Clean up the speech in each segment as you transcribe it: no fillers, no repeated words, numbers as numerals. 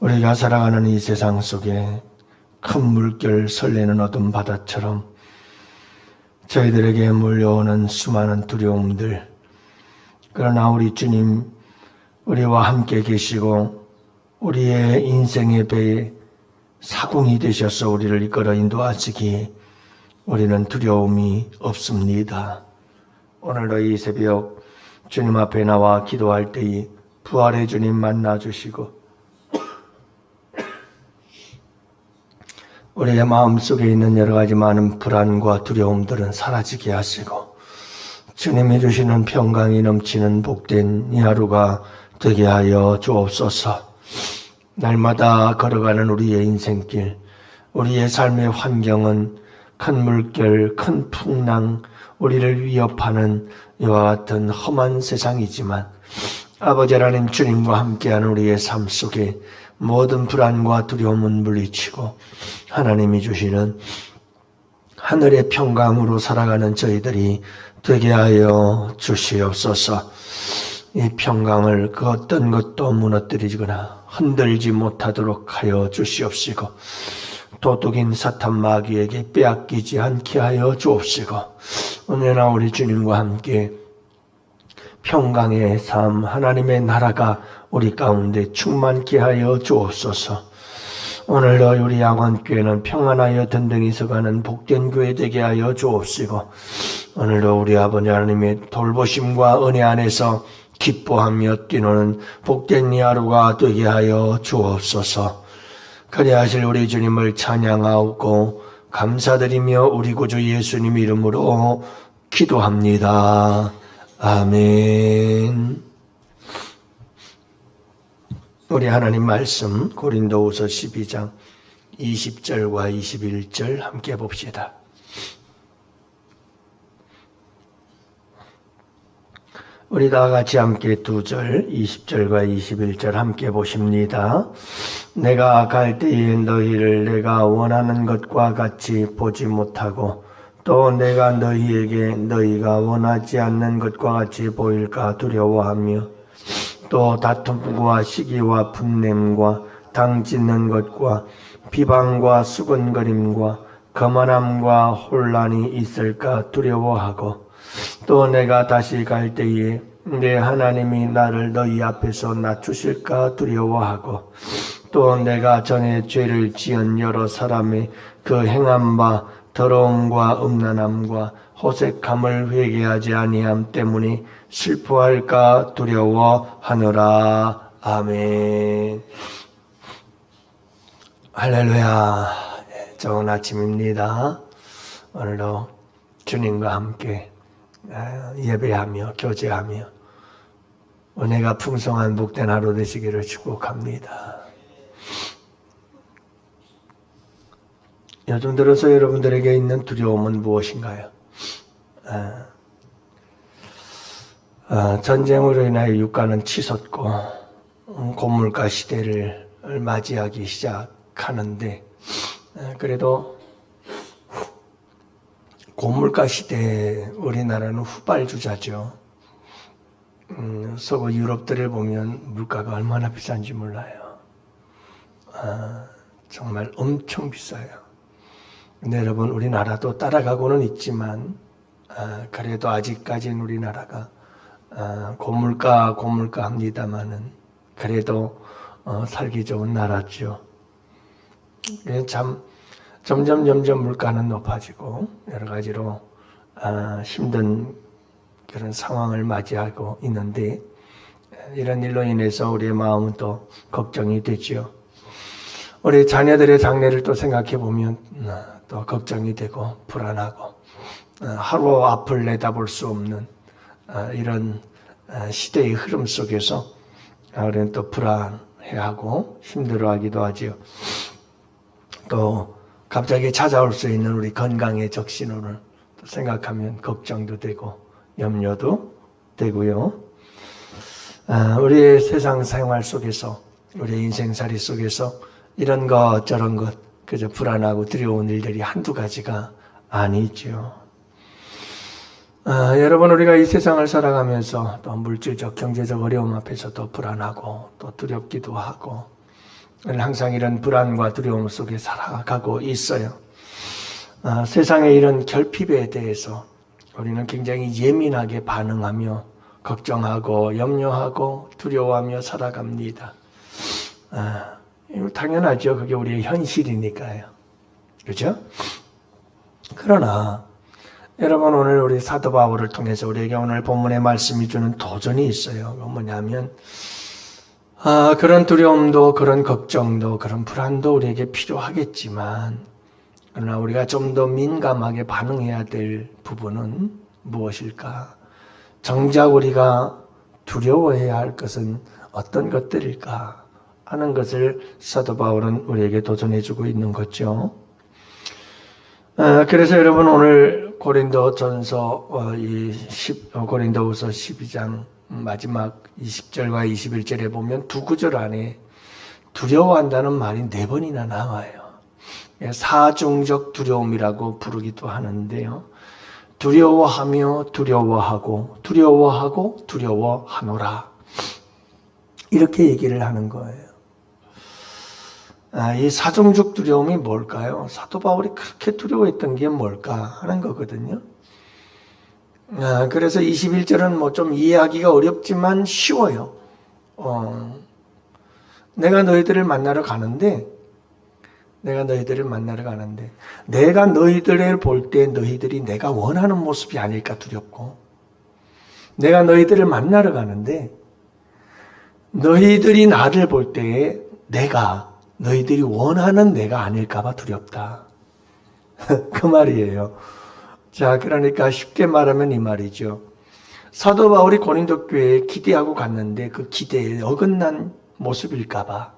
우리가 살아가는 이 세상 속에 큰 물결 설레는 어둠 바다처럼 저희들에게 몰려오는 수많은 두려움들, 그러나 우리 주님 우리와 함께 계시고 우리의 인생의 배에 사공이 되셔서 우리를 이끌어 인도하시기에 우리는 두려움이 없습니다. 오늘도 이 새벽 주님 앞에 나와 기도할 때에 부활의 주님 만나주시고 우리의 마음속에 있는 여러 가지 많은 불안과 두려움들은 사라지게 하시고 주님이 주시는 평강이 넘치는 복된 이 하루가 되게 하여 주옵소서. 날마다 걸어가는 우리의 인생길, 우리의 삶의 환경은 큰 물결, 큰 풍랑, 우리를 위협하는 이와 같은 험한 세상이지만 아버지 하나님 주님과 함께하는 우리의 삶 속에 모든 불안과 두려움은 물리치고 하나님이 주시는 하늘의 평강으로 살아가는 저희들이 되게 하여 주시옵소서. 이 평강을 그 어떤 것도 무너뜨리거나 흔들지 못하도록 하여 주시옵시고 도둑인 사탄 마귀에게 빼앗기지 않게 하여 주옵시고 언제나 우리 주님과 함께 평강의 삶, 하나님의 나라가 우리 가운데 충만케 하여 주옵소서. 오늘도 우리 양원교회는 평안하여 든든히 서가는 복된 교회 되게 하여 주옵시고 오늘도 우리 아버지 하나님의 돌보심과 은혜 안에서 기뻐하며 뛰노는 복된 이 하루가 되게 하여 주옵소서. 그리하실 우리 주님을 찬양하고 감사드리며 우리 구주 예수님 이름으로 기도합니다. 아멘. 우리 하나님 말씀 고린도후서 12장 20절과 21절 함께 봅시다. 우리 다 같이 함께 2절 20절과 21절 함께 보십니다. 내가 갈 때에 너희를 내가 원하는 것과 같이 보지 못하고 또 내가 너희에게 너희가 원하지 않는 것과 같이 보일까 두려워하며 또 다툼과 시기와 분냄과 당짓는 것과 비방과 수근거림과 거만함과 혼란이 있을까 두려워하고 또 내가 다시 갈 때에 내 하나님이 나를 너희 앞에서 낮추실까 두려워하고 또 내가 전에 죄를 지은 여러 사람의 그 행한 바 더러움과 음란함과 호색함을 회개하지 아니함 때문에 슬퍼할까 두려워하노라. 아멘. 할렐루야. 좋은 아침입니다. 오늘도 주님과 함께 예배하며 교제하며 은혜가 풍성한 복된 하루 되시기를 축복합니다. 요즘 들어서 여러분들에게 있는 두려움은 무엇인가요? 전쟁으로 인하여 유가는 치솟고 고물가 시대를 맞이하기 시작하는데 그래도 고물가 시대에 우리나라는 후발주자죠. 서구 유럽들을 보면 물가가 얼마나 비싼지 몰라요. 정말 엄청 비싸요. 근데 여러분 우리나라도 따라가고는 있지만 그래도 아직까지는 우리나라가 고물가 합니다마는 그래도 살기 좋은 나라죠. 참 점점 물가는 높아지고 여러 가지로 힘든 그런 상황을 맞이하고 있는데 이런 일로 인해서 우리의 마음은 또 걱정이 되죠. 우리 자녀들의 장래를 또 생각해 보면 또 걱정이 되고 불안하고 하루 앞을 내다볼 수 없는 이런 시대의 흐름 속에서 우리는 또 불안해하고 힘들어하기도 하지요. 또 갑자기 찾아올 수 있는 우리 건강의 적신호를 생각하면 걱정도 되고 염려도 되고요. 우리의 세상 생활 속에서 우리의 인생살이 속에서 이런 것 저런 것 그저 불안하고 두려운 일들이 한두 가지가 아니죠. 여러분, 우리가 이 세상을 살아가면서 또 물질적, 경제적 어려움 앞에서도 불안하고 또 두렵기도 하고 항상 이런 불안과 두려움 속에 살아가고 있어요. 세상의 이런 결핍에 대해서 우리는 굉장히 예민하게 반응하며 걱정하고 염려하고 두려워하며 살아갑니다. 이거 당연하죠. 그게 우리의 현실이니까요. 그렇죠? 그러나 여러분, 오늘 우리 사도 바울을 통해서 우리에게 오늘 본문의 말씀이 주는 도전이 있어요. 그건 뭐냐면 그런 두려움도 그런 걱정도 그런 불안도 우리에게 필요하겠지만 그러나 우리가 좀 더 민감하게 반응해야 될 부분은 무엇일까? 정작 우리가 두려워해야 할 것은 어떤 것들일까 하는 것을 사도 바울은 우리에게 도전해주고 있는 거죠. 그래서 여러분, 오늘 고린도전서 고린도후서 12장 마지막 20절과 21절에 보면 두 구절 안에 두려워한다는 말이 4번이나 나와요. 사중적 두려움이라고 부르기도 하는데요. 두려워하며 두려워하고 두려워하고 두려워하노라, 이렇게 얘기를 하는 거예요. 이 사중적 두려움이 뭘까요? 사도 바울이 그렇게 두려워했던 게 뭘까 하는 거거든요. 그래서 21절은 뭐 좀 이해하기가 어렵지만 쉬워요. 내가 너희들을 만나러 가는데 내가 너희들을 볼 때 너희들이 내가 원하는 모습이 아닐까 두렵고, 내가 너희들을 만나러 가는데 너희들이 나를 볼 때에 너희들이 원하는 내가 아닐까 봐 두렵다. 그 말이에요. 자, 그러니까 쉽게 말하면 이 말이죠. 사도 바울이 고린도 교회에 기대하고 갔는데 그 기대에 어긋난 모습일까 봐.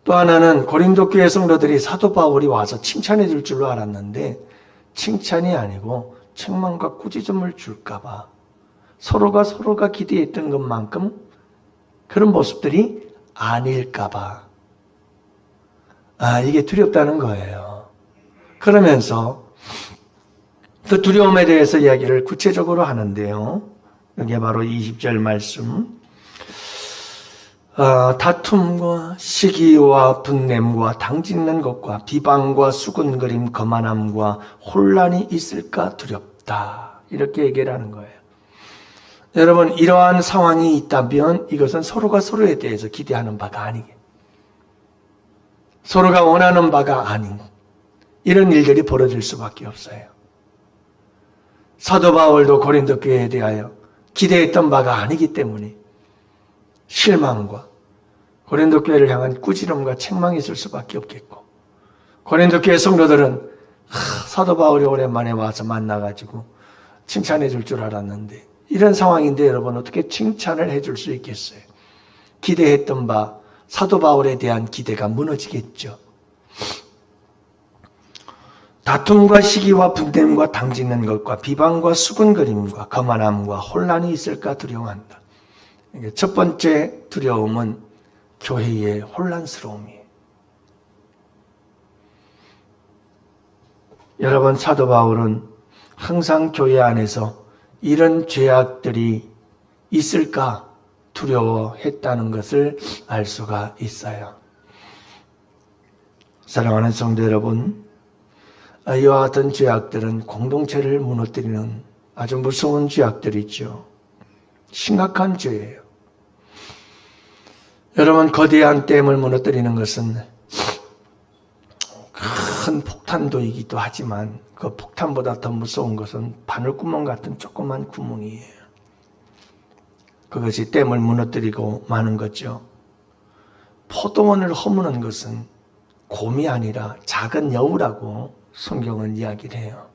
또 하나는 고린도 교회 성도들이 사도 바울이 와서 칭찬해 줄 줄로 알았는데 칭찬이 아니고 책망과 꾸짖음을 줄까 봐. 서로가 기대했던 것만큼 그런 모습들이 아닐까 봐. 이게 두렵다는 거예요. 그러면서 그 두려움에 대해서 이야기를 구체적으로 하는데요. 이게 바로 20절 말씀. 다툼과 시기와 분냄과 당짓는 것과 비방과 수군거림, 거만함과 혼란이 있을까 두렵다. 이렇게 얘기를 하는 거예요. 여러분, 이러한 상황이 있다면 이것은 서로가 서로에 대해서 기대하는 바가 아니게, 서로가 원하는 바가 아닌 이런 일들이 벌어질 수밖에 없어요. 사도 바울도 고린도 교회에 대하여 기대했던 바가 아니기 때문에 실망과 고린도 교회를 향한 꾸지람과 책망이 있을 수밖에 없겠고, 고린도 교회 성도들은 사도 바울이 오랜만에 와서 만나가지고 칭찬해 줄 줄 알았는데, 이런 상황인데 여러분 어떻게 칭찬을 해줄 수 있겠어요? 기대했던 바 사도 바울에 대한 기대가 무너지겠죠. 다툼과 시기와 분냄과 당짓는 것과 비방과 수군거림과 거만함과 혼란이 있을까 두려워한다. 첫 번째 두려움은 교회의 혼란스러움이에요. 여러분, 사도 바울은 항상 교회 안에서 이런 죄악들이 있을까 두려워했다는 것을 알 수가 있어요. 사랑하는 성도 여러분, 이와 같은 죄악들은 공동체를 무너뜨리는 아주 무서운 죄악들이죠. 심각한 죄예요. 여러분, 거대한 댐을 무너뜨리는 것은 큰 폭탄도이기도 하지만 그 폭탄보다 더 무서운 것은 바늘구멍 같은 조그만 구멍이에요. 그것이 댐을 무너뜨리고 마는 거죠. 포도원을 허무는 것은 곰이 아니라 작은 여우라고 성경은 이야기를 해요.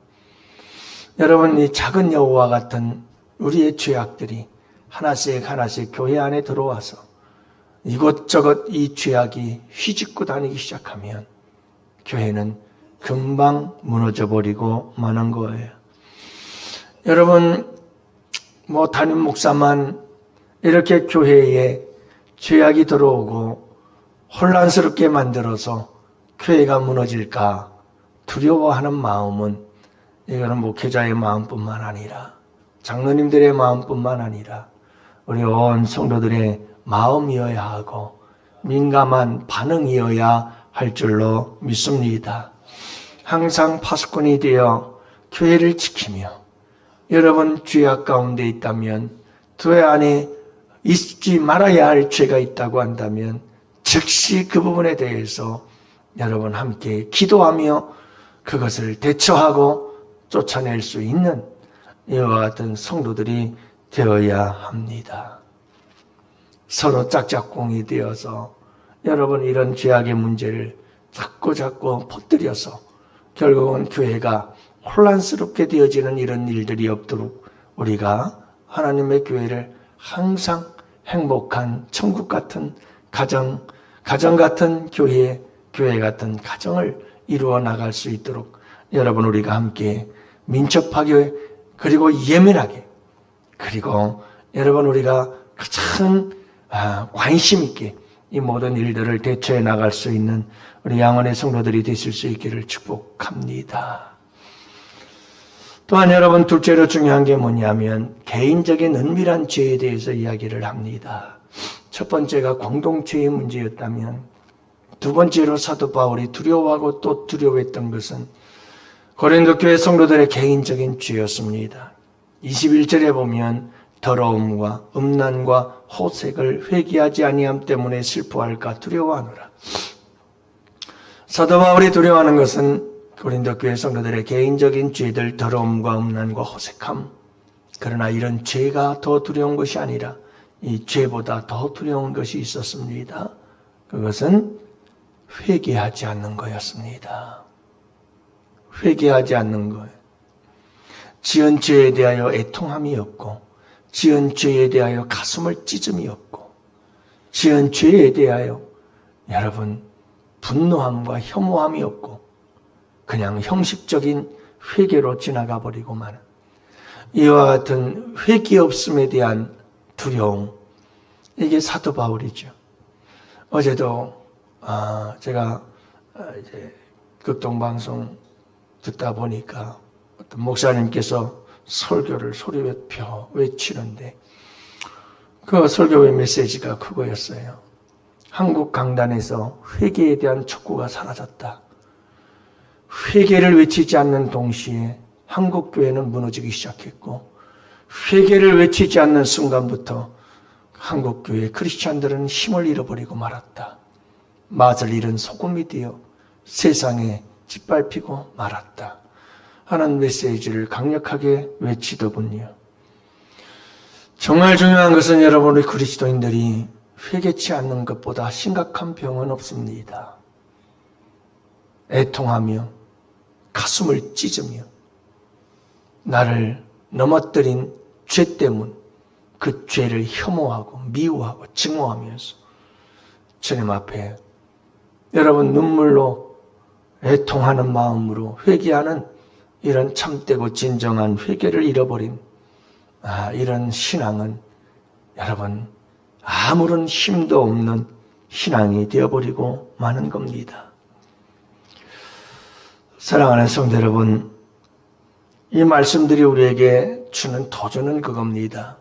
여러분, 이 작은 여우와 같은 우리의 죄악들이 하나씩 교회 안에 들어와서 이것저것 이 죄악이 휘짓고 다니기 시작하면 교회는 금방 무너져 버리고 마는 거예요. 여러분, 담임 목사만 이렇게 교회에 죄악이 들어오고 혼란스럽게 만들어서 교회가 무너질까 두려워하는 마음은 이거는 목회자의 마음뿐만 아니라 장로님들의 마음뿐만 아니라 우리 온 성도들의 마음이어야 하고 민감한 반응이어야 할 줄로 믿습니다. 항상 파수꾼이 되어 교회를 지키며 여러분 죄악 가운데 있다면 교회 안에 있지 말아야 할 죄가 있다고 한다면 즉시 그 부분에 대해서 여러분 함께 기도하며 그것을 대처하고 쫓아낼 수 있는 이와 같은 성도들이 되어야 합니다. 서로 짝짝꿍이 되어서 여러분 이런 죄악의 문제를 자꾸 퍼뜨려서 결국은 교회가 혼란스럽게 되어지는 이런 일들이 없도록 우리가 하나님의 교회를 항상 행복한 천국 같은 가정 같은 교회 같은 가정을 이루어 나갈 수 있도록 여러분 우리가 함께 민첩하게 그리고 예민하게 그리고 여러분 우리가 가장 관심 있게 이 모든 일들을 대처해 나갈 수 있는 우리 양원의 성도들이 되실 수 있기를 축복합니다. 또한 여러분 둘째로 중요한 게 뭐냐면 개인적인 은밀한 죄에 대해서 이야기를 합니다. 첫 번째가 공동체의 문제였다면 두 번째로 사도 바울이 두려워하고 또 두려워했던 것은 고린도 교회 성도들의 개인적인 죄였습니다. 21절에 보면 더러움과 음란과 호색을 회개하지 아니함 때문에 슬퍼할까 두려워하노라. 사도 바울이 두려워하는 것은 고린도 교회 성도들의 개인적인 죄들, 더러움과 음란과 호색함. 그러나 이런 죄가 더 두려운 것이 아니라 이 죄보다 더 두려운 것이 있었습니다. 그것은 회개하지 않는 거였습니다. 회개하지 않는 거예요. 지은 죄에 대하여 애통함이 없고 지은 죄에 대하여 가슴을 찢음이 없고 지은 죄에 대하여 여러분 분노함과 혐오함이 없고 그냥 형식적인 회개로 지나가 버리고 마는 이와 같은 회개 없음에 대한 두려움, 이게 사도 바울이죠. 어제도 제가 이제 극동방송 듣다 보니까 어떤 목사님께서 설교를 소리며 외치는데 그 설교의 메시지가 그거였어요. 한국 강단에서 회개에 대한 촉구가 사라졌다. 회개를 외치지 않는 동시에 한국 교회는 무너지기 시작했고 회개를 외치지 않는 순간부터 한국 교회 크리스찬들은 힘을 잃어버리고 말았다. 맛을 잃은 소금이 되어 세상에 짓밟히고 말았다. 하는 메시지를 강력하게 외치더군요. 정말 중요한 것은 여러분 우리 그리스도인들이 회개치 않는 것보다 심각한 병은 없습니다. 애통하며 가슴을 찢으며 나를 넘어뜨린 죄 때문 그 죄를 혐오하고 미워하고 증오하면서 주님 앞에 여러분 눈물로 애통하는 마음으로 회개하는 이런 참되고 진정한 회개를 잃어버린 이런 신앙은 여러분 아무런 힘도 없는 신앙이 되어버리고 마는 겁니다. 사랑하는 성도 여러분, 이 말씀들이 우리에게 주는 도전은 그겁니다.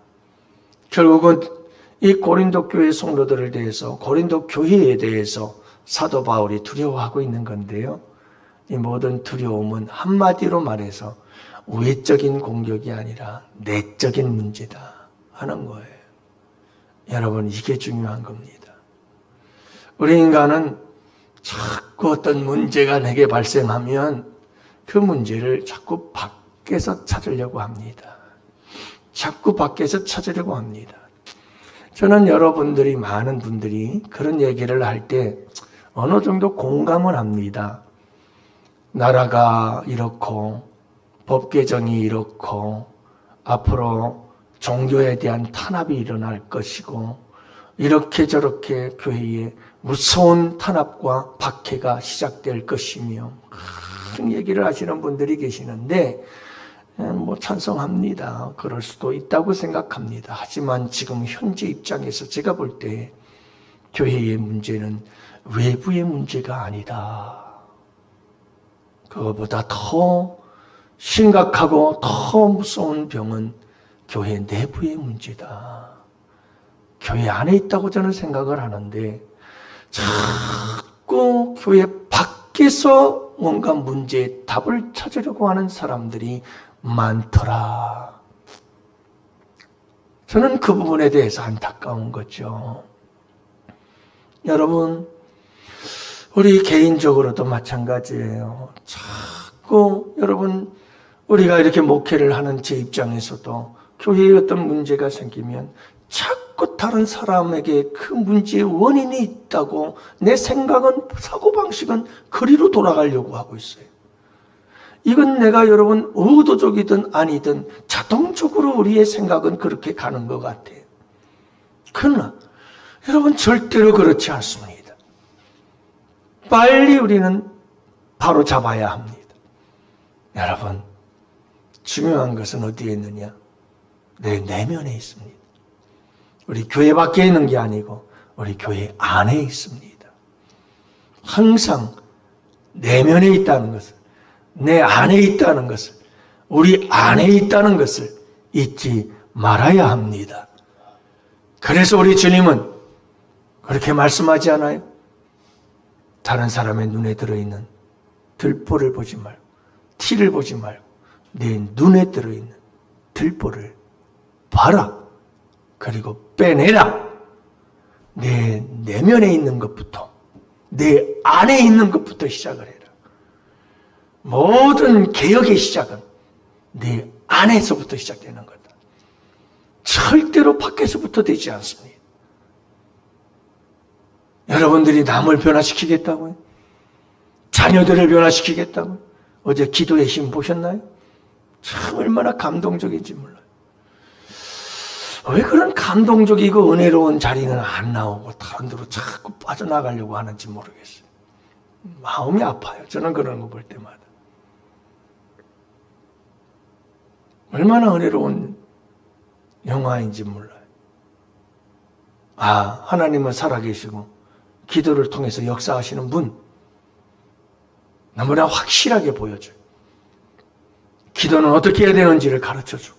결국은 이 고린도 교회 성도들에 대해서 고린도 교회에 대해서 사도 바울이 두려워하고 있는 건데요. 이 모든 두려움은 한마디로 말해서 외적인 공격이 아니라 내적인 문제다 하는 거예요. 여러분 이게 중요한 겁니다. 우리 인간은 자꾸 어떤 문제가 내게 발생하면 그 문제를 자꾸 밖에서 찾으려고 합니다. 자꾸 밖에서 찾으려고 합니다. 저는 여러분들이 많은 분들이 그런 얘기를 할 때 어느 정도 공감을 합니다. 나라가 이렇고 법 개정이 이렇고 앞으로 종교에 대한 탄압이 일어날 것이고 이렇게 저렇게 교회에 무서운 탄압과 박해가 시작될 것이며 큰 얘기를 하시는 분들이 계시는데 찬성합니다. 그럴 수도 있다고 생각합니다. 하지만 지금 현재 입장에서 제가 볼 때 교회의 문제는 외부의 문제가 아니다. 그것보다 더 심각하고 더 무서운 병은 교회 내부의 문제다. 교회 안에 있다고 저는 생각을 하는데 자꾸 교회 밖에서 뭔가 문제의 답을 찾으려고 하는 사람들이 많더라. 저는 그 부분에 대해서 안타까운 거죠. 여러분, 우리 개인적으로도 마찬가지예요. 자꾸 여러분, 우리가 이렇게 목회를 하는 제 입장에서도 교회에 어떤 문제가 생기면 자꾸 다른 사람에게 그 문제의 원인이 있다고 내 생각은, 사고방식은 그리로 돌아가려고 하고 있어요. 이건 내가 여러분 의도적이든 아니든 자동적으로 우리의 생각은 그렇게 가는 것 같아요. 그러나 여러분 절대로 그렇지 않습니다. 빨리 우리는 바로 잡아야 합니다. 여러분, 중요한 것은 어디에 있느냐? 내 내면에 있습니다. 우리 교회 밖에 있는 게 아니고 우리 교회 안에 있습니다. 항상 내면에 있다는 것을, 내 안에 있다는 것을, 우리 안에 있다는 것을 잊지 말아야 합니다. 그래서 우리 주님은 그렇게 말씀하지 않아요? 다른 사람의 눈에 들어있는 들보를 보지 말고, 티를 보지 말고 내 눈에 들어있는 들보를 봐라. 그리고 빼내라. 내 내면에 있는 것부터, 내 안에 있는 것부터 시작을 해라. 모든 개혁의 시작은 내 안에서부터 시작되는 거다. 절대로 밖에서부터 되지 않습니다. 여러분들이 남을 변화시키겠다고요? 자녀들을 변화시키겠다고요? 어제 기도의 힘 보셨나요? 참 얼마나 감동적인지 몰라요. 왜 그런 감동적이고 은혜로운 자리는 안 나오고 다른 데로 자꾸 빠져나가려고 하는지 모르겠어요. 마음이 아파요. 저는 그런 거 볼 때마다. 얼마나 은혜로운 영화인지 몰라요. 아, 하나님은 살아계시고 기도를 통해서 역사하시는 분, 너무나 확실하게 보여줘요. 기도는 어떻게 해야 되는지를 가르쳐주고.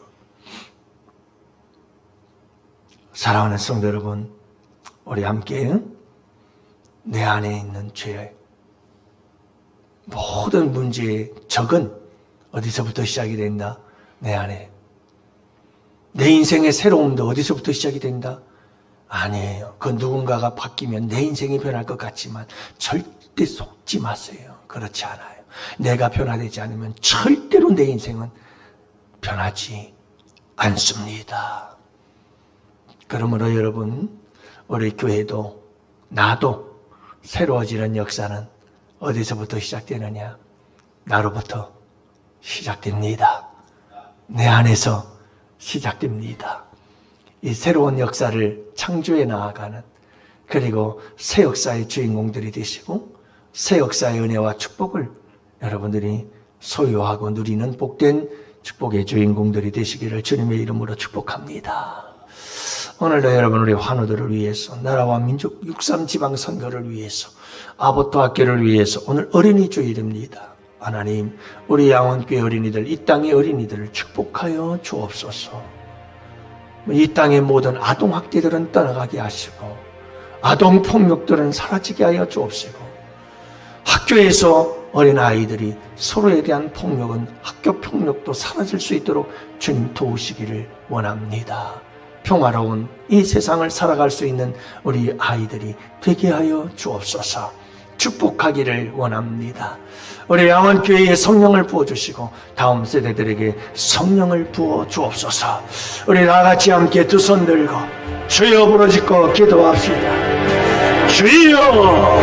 사랑하는 성도 여러분, 우리 함께 내 안에 있는 죄의 모든 문제의 적은 어디서부터 시작이 된다? 내 안에. 내 인생의 새로움도 어디서부터 시작이 된다? 아니에요. 그 누군가가 바뀌면 내 인생이 변할 것 같지만 절대 속지 마세요. 그렇지 않아요. 내가 변화되지 않으면 절대로 내 인생은 변하지 않습니다. 그러므로 여러분, 우리 교회도 나도 새로워지는 역사는 어디서부터 시작되느냐? 나로부터 시작됩니다. 내 안에서 시작됩니다. 이 새로운 역사를 창조해 나아가는, 그리고 새 역사의 주인공들이 되시고 새 역사의 은혜와 축복을 여러분들이 소유하고 누리는 복된 축복의 주인공들이 되시기를 주님의 이름으로 축복합니다. 오늘도 여러분, 우리 환우들을 위해서, 나라와 민족 6.3 지방선거를 위해서, 아보토 학교를 위해서 오늘 어린이 주일입니다. 하나님, 우리 양원교회 어린이들, 이 땅의 어린이들을 축복하여 주옵소서. 이 땅의 모든 아동학대들은 떠나가게 하시고 아동폭력들은 사라지게 하여 주옵시고, 학교에서 어린아이들이 서로에 대한 폭력은, 학교 폭력도 사라질 수 있도록 주님 도우시기를 원합니다. 평화로운 이 세상을 살아갈 수 있는 우리 아이들이 되게 하여 주옵소서. 축복하기를 원합니다. 우리 양원교회에 성령을 부어주시고 다음 세대들에게 성령을 부어 주옵소서. 우리 다같이 함께 두 손 들고 주여 부르짖고 기도합시다. 주여!